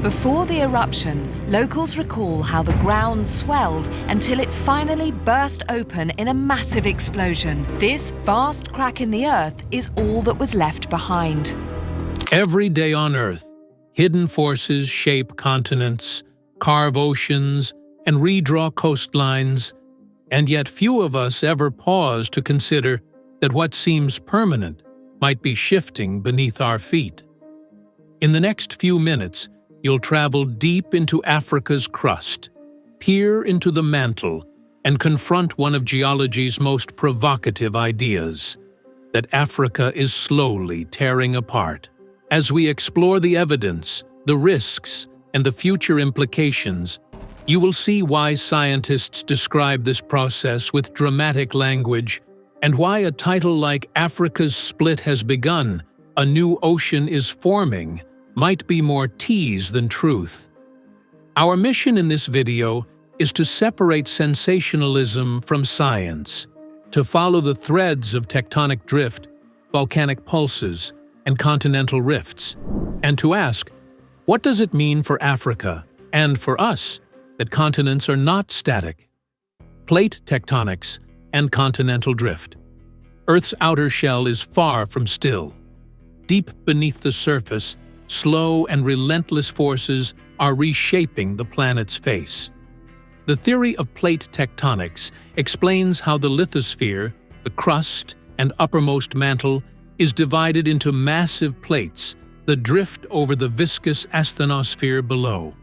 Before the eruption, locals recall how the ground swelled until it finally burst open in a massive explosion. This vast crack in the earth is all that was left behind. Every day on Earth, hidden forces shape continents, carve oceans, and redraw coastlines, and yet few of us ever pause to consider that what seems permanent might be shifting beneath our feet. In the next few minutes, you'll travel deep into Africa's crust, peer into the mantle, and confront one of geology's most provocative ideas, that Africa is slowly tearing apart. As we explore the evidence, the risks, and the future implications, you will see why scientists describe this process with dramatic language, and why a title like "Africa's Split Has Begun, A New Ocean is Forming" might be more tease than truth. Our mission in this video is to separate sensationalism from science, to follow the threads of tectonic drift, volcanic pulses, and continental rifts, and to ask, what does it mean for Africa and for us that continents are not static? Plate tectonics and continental drift. Earth's outer shell is far from still. Deep beneath the surface, slow and relentless forces are reshaping the planet's face. The theory of plate tectonics explains how the lithosphere, the crust, and uppermost mantle is divided into massive plates that drift over the viscous asthenosphere below.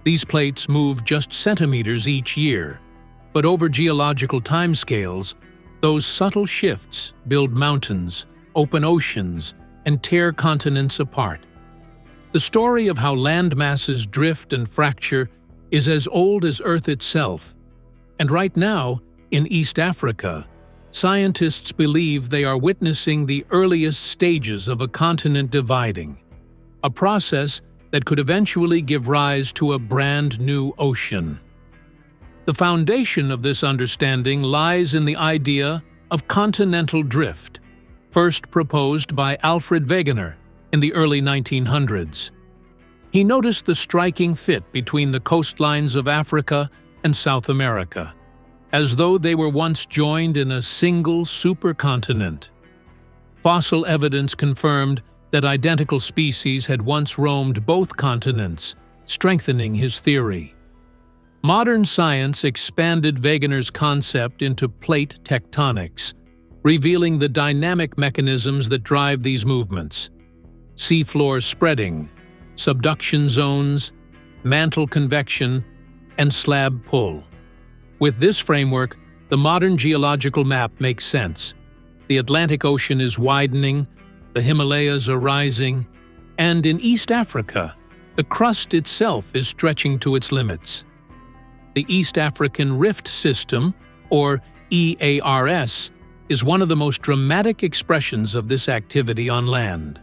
These plates move just centimeters each year, but over geological timescales, those subtle shifts build mountains, open oceans, and tear continents apart. The story of how land masses drift and fracture is as old as Earth itself, and right now, in East Africa, scientists believe they are witnessing the earliest stages of a continent dividing, a process that could eventually give rise to a brand new ocean. The foundation of this understanding lies in the idea of continental drift, first proposed by Alfred Wegener in the early 1900s. He noticed the striking fit between the coastlines of Africa and South America, as though they were once joined in a single supercontinent. Fossil evidence confirmed that identical species had once roamed both continents, strengthening his theory. Modern science expanded Wegener's concept into plate tectonics, revealing the dynamic mechanisms that drive these movements: seafloor spreading, subduction zones, mantle convection, and slab pull. With this framework, the modern geological map makes sense. The Atlantic Ocean is widening, the Himalayas are rising, and in East Africa, the crust itself is stretching to its limits. The East African Rift System, or EARS, is one of the most dramatic expressions of this activity on land.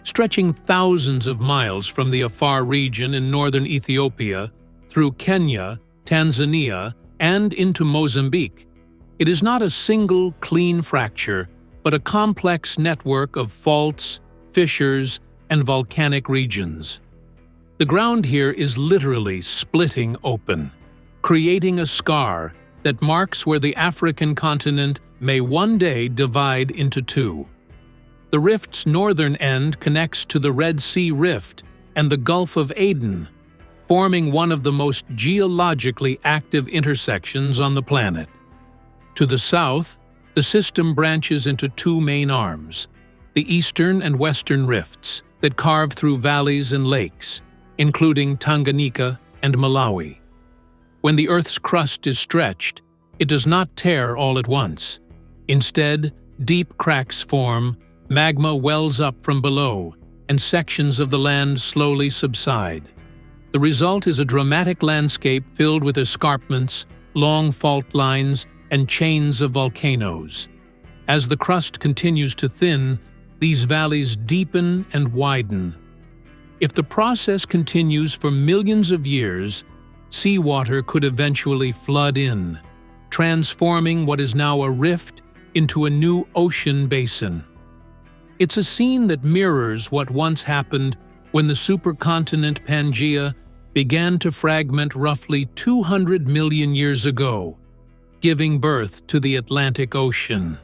Stretching thousands of miles from the Afar region in northern Ethiopia, through Kenya, Tanzania, and into Mozambique, it is not a single clean fracture, but a complex network of faults, fissures, and volcanic regions. The ground here is literally splitting open, creating a scar that marks where the African continent may one day divide into two. The rift's northern end connects to the Red Sea Rift and the Gulf of Aden, forming one of the most geologically active intersections on the planet. To the south, the system branches into two main arms, the eastern and western rifts that carve through valleys and lakes, including Tanganyika and Malawi. When the Earth's crust is stretched, it does not tear all at once. Instead, deep cracks form, magma wells up from below, and sections of the land slowly subside. The result is a dramatic landscape filled with escarpments, long fault lines, and chains of volcanoes. As the crust continues to thin, these valleys deepen and widen. If the process continues for millions of years, seawater could eventually flood in, transforming what is now a rift into a new ocean basin. It's a scene that mirrors what once happened when the supercontinent Pangaea began to fragment roughly 200 million years ago, giving birth to the Atlantic Ocean.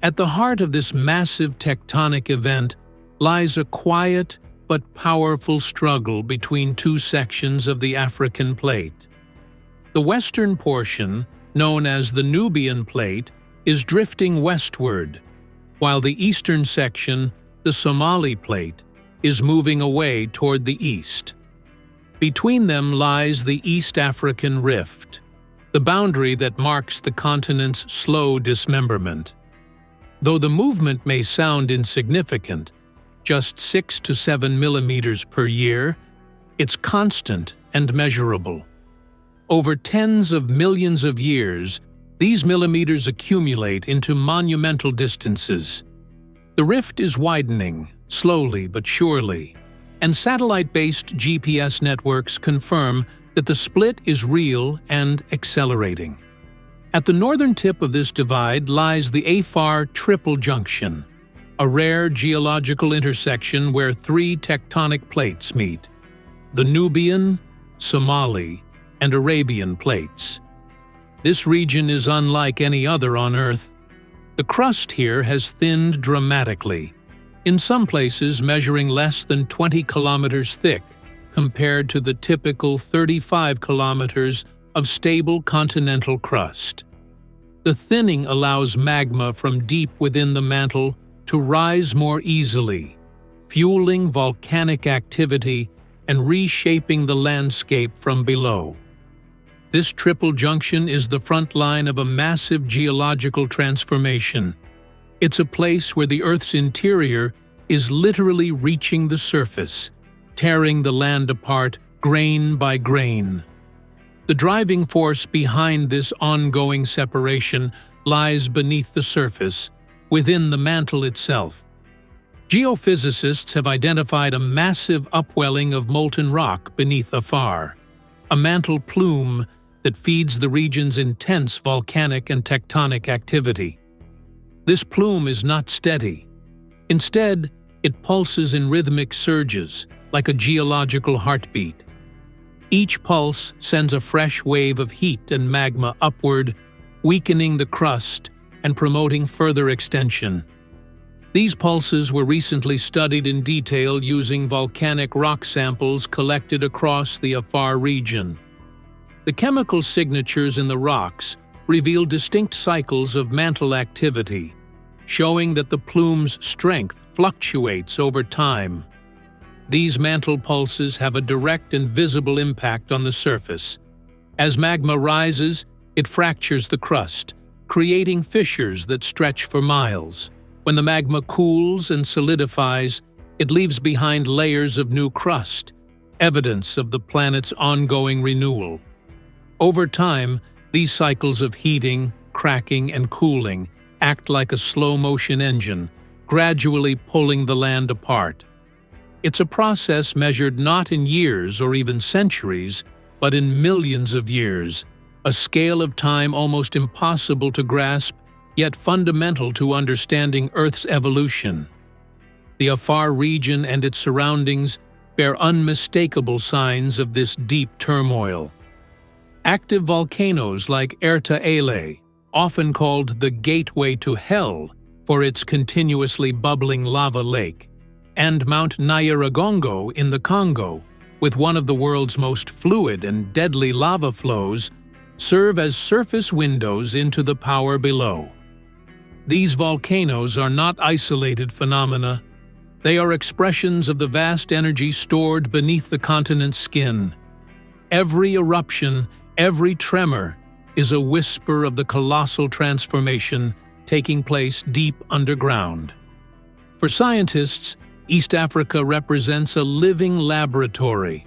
At the heart of this massive tectonic event lies a quiet but powerful struggle between two sections of the African plate. The western portion, known as the Nubian Plate, is drifting westward, while the eastern section, the Somali Plate, is moving away toward the east. Between them lies the East African Rift, the boundary that marks the continent's slow dismemberment. Though the movement may sound insignificant, just 6 to 7 millimeters per year, it's constant and measurable. Over tens of millions of years, these millimeters accumulate into monumental distances. The rift is widening, slowly but surely, and satellite-based GPS networks confirm that the split is real and accelerating. At the northern tip of this divide lies the Afar Triple Junction, a rare geological intersection where three tectonic plates meet: the Nubian, Somali, and Arabian plates. This region is unlike any other on Earth. The crust here has thinned dramatically, in some places measuring less than 20 kilometers thick, compared to the typical 35 kilometers of stable continental crust. The thinning allows magma from deep within the mantle to rise more easily, fueling volcanic activity and reshaping the landscape from below. This triple junction is the front line of a massive geological transformation. It's a place where the Earth's interior is literally reaching the surface, tearing the land apart grain by grain. The driving force behind this ongoing separation lies beneath the surface, within the mantle itself. Geophysicists have identified a massive upwelling of molten rock beneath Afar, a mantle plume that feeds the region's intense volcanic and tectonic activity. This plume is not steady. Instead, it pulses in rhythmic surges, like a geological heartbeat. Each pulse sends a fresh wave of heat and magma upward, weakening the crust and promoting further extension. These pulses were recently studied in detail using volcanic rock samples collected across the Afar region. The chemical signatures in the rocks reveal distinct cycles of mantle activity, showing that the plume's strength fluctuates over time. These mantle pulses have a direct and visible impact on the surface. As magma rises, it fractures the crust, creating fissures that stretch for miles. When the magma cools and solidifies, it leaves behind layers of new crust, evidence of the planet's ongoing renewal. Over time, these cycles of heating, cracking, and cooling act like a slow-motion engine, gradually pulling the land apart. It's a process measured not in years or even centuries, but in millions of years, a scale of time almost impossible to grasp, yet fundamental to understanding Earth's evolution. The Afar region and its surroundings bear unmistakable signs of this deep turmoil. Active volcanoes like Erta Ele, often called the Gateway to Hell for its continuously bubbling lava lake, and Mount Nyiragongo in the Congo, with one of the world's most fluid and deadly lava flows, serve as surface windows into the power below. These volcanoes are not isolated phenomena. They are expressions of the vast energy stored beneath the continent's skin. Every eruption, every tremor, is a whisper of the colossal transformation taking place deep underground. For scientists, East Africa represents a living laboratory,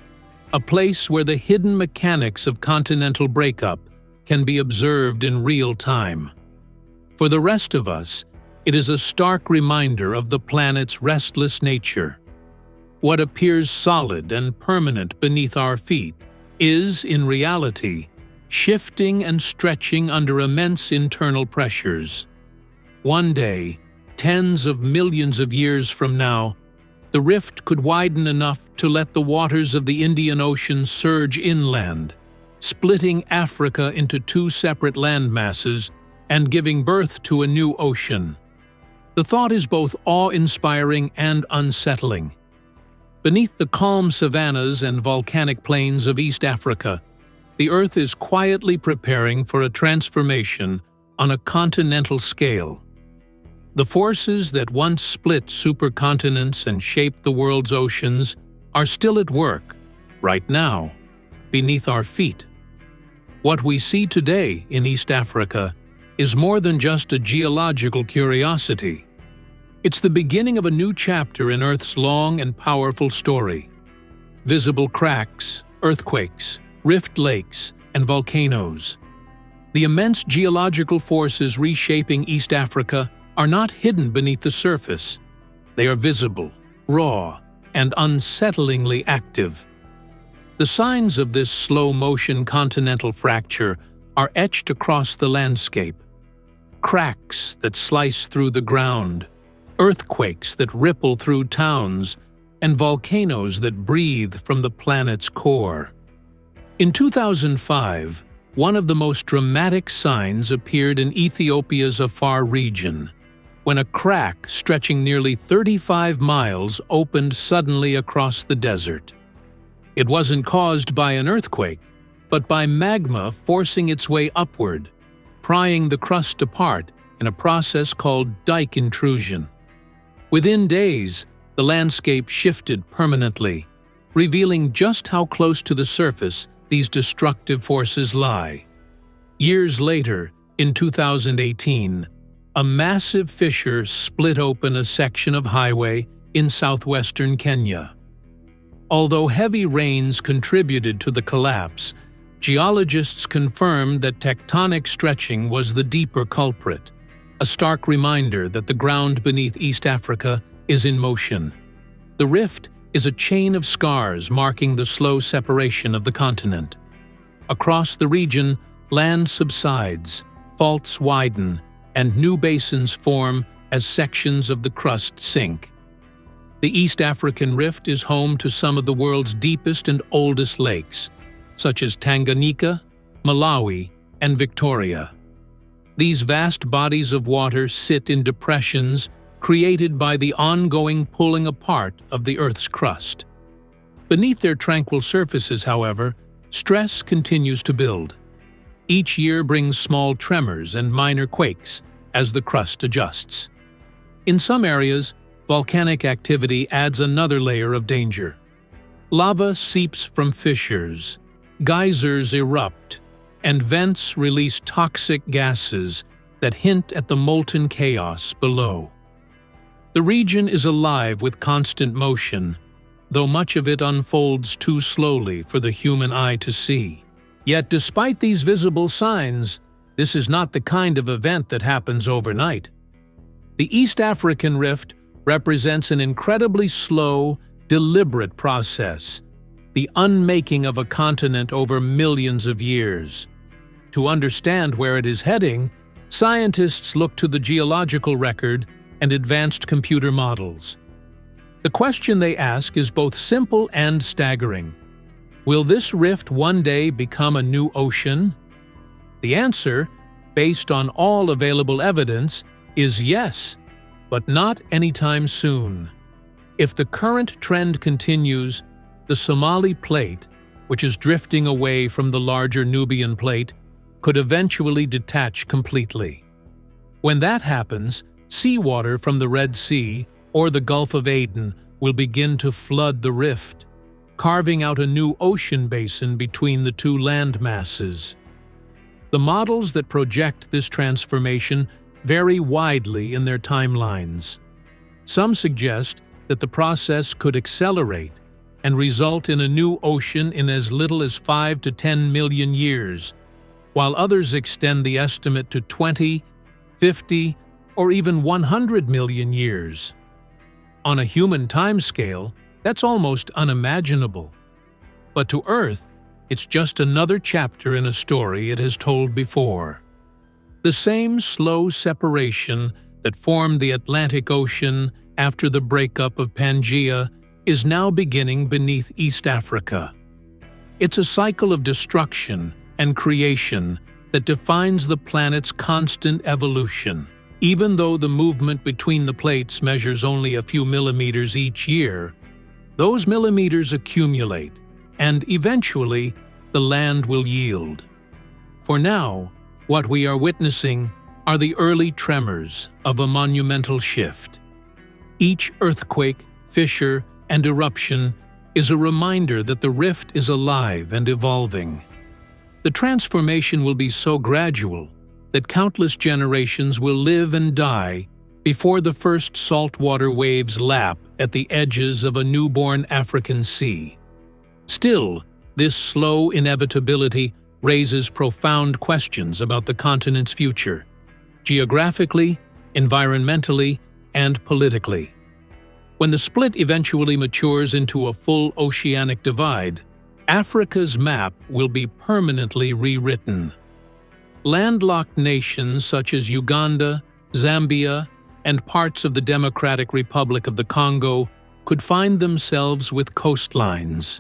a place where the hidden mechanics of continental breakup can be observed in real time. For the rest of us, it is a stark reminder of the planet's restless nature. What appears solid and permanent beneath our feet is, in reality, shifting and stretching under immense internal pressures. One day, tens of millions of years from now, the rift could widen enough to let the waters of the Indian Ocean surge inland, splitting Africa into two separate landmasses and giving birth to a new ocean. The thought is both awe-inspiring and unsettling. Beneath the calm savannas and volcanic plains of East Africa, the Earth is quietly preparing for a transformation on a continental scale. The forces that once split supercontinents and shaped the world's oceans are still at work, right now, beneath our feet. What we see today in East Africa is more than just a geological curiosity. It's the beginning of a new chapter in Earth's long and powerful story. Visible cracks, earthquakes, rift lakes, and volcanoes. The immense geological forces reshaping East Africa are not hidden beneath the surface. They are visible, raw, and unsettlingly active. The signs of this slow-motion continental fracture are etched across the landscape. Cracks that slice through the ground, earthquakes that ripple through towns, and volcanoes that breathe from the planet's core. In 2005, one of the most dramatic signs appeared in Ethiopia's Afar region, when a crack stretching nearly 35 miles opened suddenly across the desert. It wasn't caused by an earthquake, but by magma forcing its way upward, prying the crust apart in a process called dike intrusion. Within days, the landscape shifted permanently, revealing just how close to the surface these destructive forces lie. Years later, in 2018, a massive fissure split open a section of highway in southwestern Kenya. Although heavy rains contributed to the collapse, geologists confirmed that tectonic stretching was the deeper culprit, a stark reminder that the ground beneath East Africa is in motion. The rift is a chain of scars marking the slow separation of the continent. Across the region, land subsides, faults widen, and new basins form as sections of the crust sink. The East African Rift is home to some of the world's deepest and oldest lakes, such as Tanganyika, Malawi, and Victoria. These vast bodies of water sit in depressions created by the ongoing pulling apart of the Earth's crust. Beneath their tranquil surfaces, however, stress continues to build. Each year brings small tremors and minor quakes as the crust adjusts. In some areas, volcanic activity adds another layer of danger. Lava seeps from fissures, geysers erupt, and vents release toxic gases that hint at the molten chaos below. The region is alive with constant motion, though much of it unfolds too slowly for the human eye to see. Yet despite these visible signs, this is not the kind of event that happens overnight. The East African Rift represents an incredibly slow, deliberate process, the unmaking of a continent over millions of years. To understand where it is heading, scientists look to the geological record and advanced computer models. The question they ask is both simple and staggering. Will this rift one day become a new ocean? The answer, based on all available evidence, is yes, but not anytime soon. If the current trend continues, the Somali Plate, which is drifting away from the larger Nubian Plate, could eventually detach completely. When that happens, seawater from the Red Sea or the Gulf of Aden will begin to flood the rift, carving out a new ocean basin between the two land masses. The models that project this transformation vary widely in their timelines. Some suggest that the process could accelerate and result in a new ocean in as little as 5 to 10 million years, while others extend the estimate to 20, 50, or even 100 million years. On a human timescale, that's almost unimaginable. But to Earth, it's just another chapter in a story it has told before. The same slow separation that formed the Atlantic Ocean after the breakup of Pangaea is now beginning beneath East Africa. It's a cycle of destruction and creation that defines the planet's constant evolution. Even though the movement between the plates measures only a few millimeters each year, those millimeters accumulate, and eventually the land will yield. For now, what we are witnessing are the early tremors of a monumental shift. Each earthquake, fissure, and eruption is a reminder that the rift is alive and evolving. The transformation will be so gradual that countless generations will live and die before the first saltwater waves lap at the edges of a newborn African sea. Still, this slow inevitability raises profound questions about the continent's future, geographically, environmentally, and politically. When the split eventually matures into a full oceanic divide, Africa's map will be permanently rewritten. Landlocked nations such as Uganda, Zambia, and parts of the Democratic Republic of the Congo could find themselves with coastlines.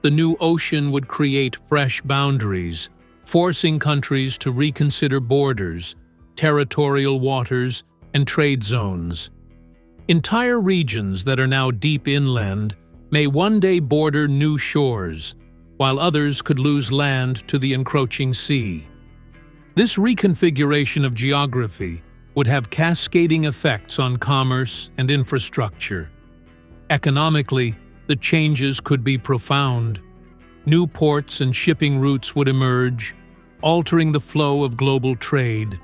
The new ocean would create fresh boundaries, forcing countries to reconsider borders, territorial waters, and trade zones. Entire regions that are now deep inland may one day border new shores, while others could lose land to the encroaching sea. This reconfiguration of geography would have cascading effects on commerce and infrastructure. Economically, the changes could be profound. New ports and shipping routes would emerge, altering the flow of global trade.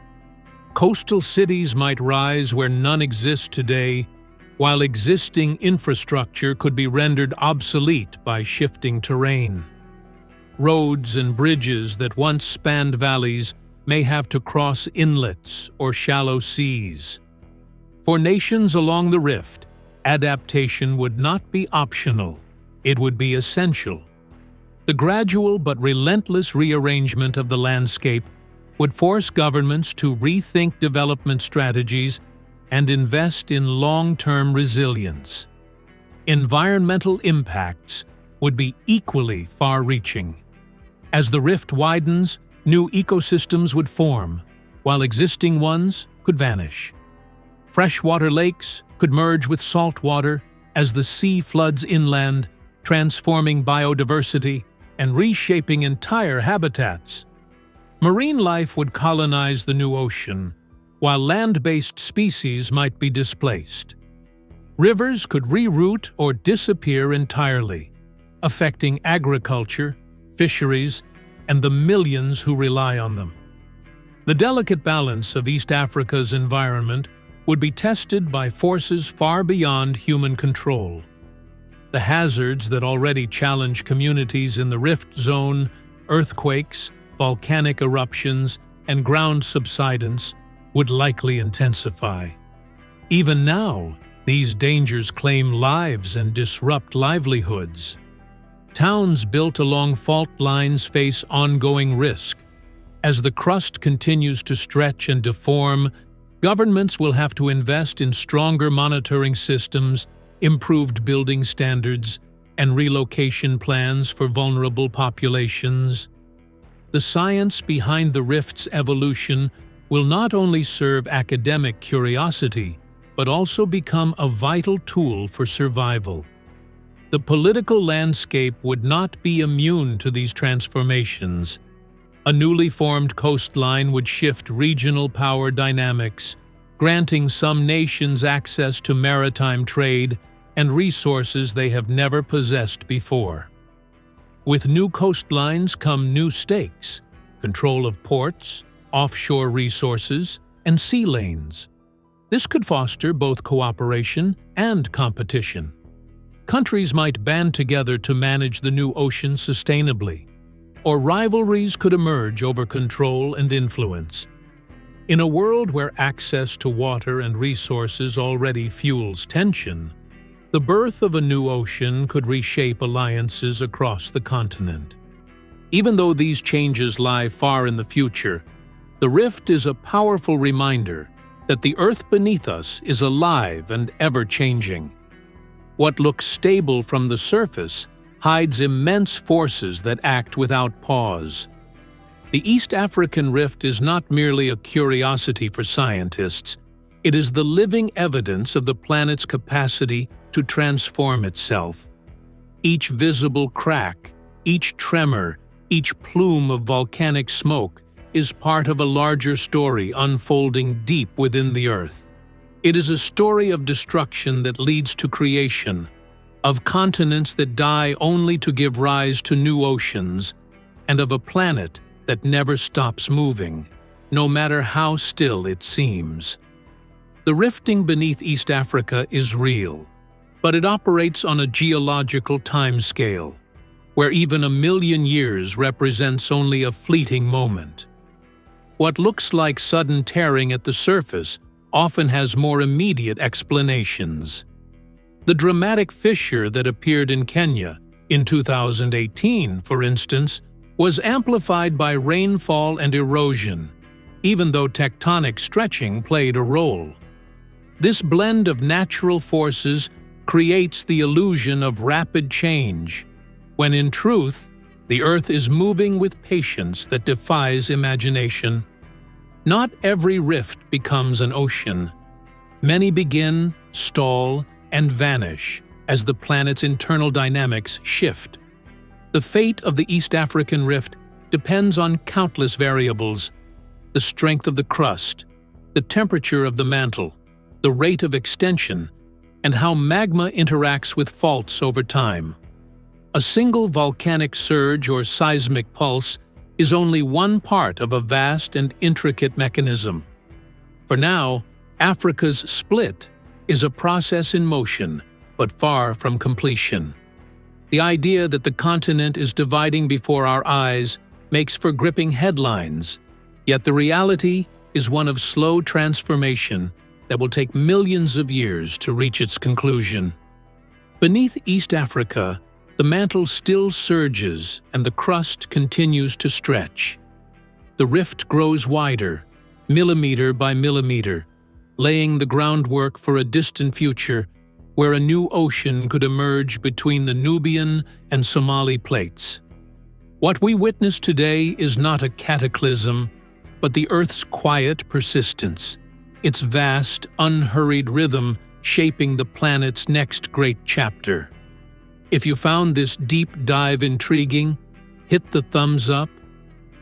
Coastal cities might rise where none exist today, while existing infrastructure could be rendered obsolete by shifting terrain. Roads and bridges that once spanned valleys may have to cross inlets or shallow seas. For nations along the rift, adaptation would not be optional, it would be essential. The gradual but relentless rearrangement of the landscape would force governments to rethink development strategies and invest in long-term resilience. Environmental impacts would be equally far-reaching. As the rift widens, new ecosystems would form, while existing ones could vanish. Freshwater lakes could merge with saltwater as the sea floods inland, transforming biodiversity and reshaping entire habitats. Marine life would colonize the new ocean, while land-based species might be displaced. Rivers could reroute or disappear entirely, affecting agriculture, fisheries, and the millions who rely on them. The delicate balance of East Africa's environment would be tested by forces far beyond human control. The hazards that already challenge communities in the rift zone, earthquakes, volcanic eruptions, and ground subsidence, would likely intensify. Even now, these dangers claim lives and disrupt livelihoods. Towns built along fault lines face ongoing risk. As the crust continues to stretch and deform, governments will have to invest in stronger monitoring systems, improved building standards, and relocation plans for vulnerable populations. The science behind the rift's evolution will not only serve academic curiosity, but also become a vital tool for survival. The political landscape would not be immune to these transformations. A newly formed coastline would shift regional power dynamics, granting some nations access to maritime trade and resources they have never possessed before. With new coastlines come new stakes: control of ports, offshore resources, and sea lanes. This could foster both cooperation and competition. Countries might band together to manage the new ocean sustainably, or rivalries could emerge over control and influence. In a world where access to water and resources already fuels tension, the birth of a new ocean could reshape alliances across the continent. Even though these changes lie far in the future, the rift is a powerful reminder that the Earth beneath us is alive and ever-changing. What looks stable from the surface hides immense forces that act without pause. The East African Rift is not merely a curiosity for scientists. It is the living evidence of the planet's capacity to transform itself. Each visible crack, each tremor, each plume of volcanic smoke is part of a larger story unfolding deep within the Earth. It is a story of destruction that leads to creation, of continents that die only to give rise to new oceans, and of a planet that never stops moving, no matter how still it seems. The rifting beneath East Africa is real, but it operates on a geological timescale, where even 1,000,000 years represents only a fleeting moment. What looks like sudden tearing at the surface often has more immediate explanations. The dramatic fissure that appeared in Kenya in 2018, for instance, was amplified by rainfall and erosion, even though tectonic stretching played a role. This blend of natural forces creates the illusion of rapid change, when in truth, the Earth is moving with patience that defies imagination. Not every rift becomes an ocean. Many begin, stall, and vanish as the planet's internal dynamics shift. The fate of the East African Rift depends on countless variables: the strength of the crust, the temperature of the mantle, the rate of extension, and how magma interacts with faults over time. A single volcanic surge or seismic pulse is only one part of a vast and intricate mechanism. For now, Africa's split is a process in motion, but far from completion. The idea that the continent is dividing before our eyes makes for gripping headlines, yet the reality is one of slow transformation that will take millions of years to reach its conclusion. Beneath East Africa, the mantle still surges and the crust continues to stretch. The rift grows wider, millimeter by millimeter, laying the groundwork for a distant future where a new ocean could emerge between the Nubian and Somali plates. What we witness today is not a cataclysm, but the Earth's quiet persistence, its vast, unhurried rhythm shaping the planet's next great chapter. If you found this deep dive intriguing, hit the thumbs up,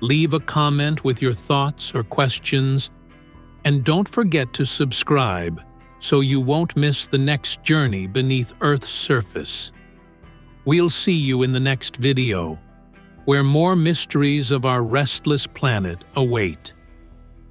leave a comment with your thoughts or questions, and don't forget to subscribe so you won't miss the next journey beneath Earth's surface. We'll see you in the next video, where more mysteries of our restless planet await.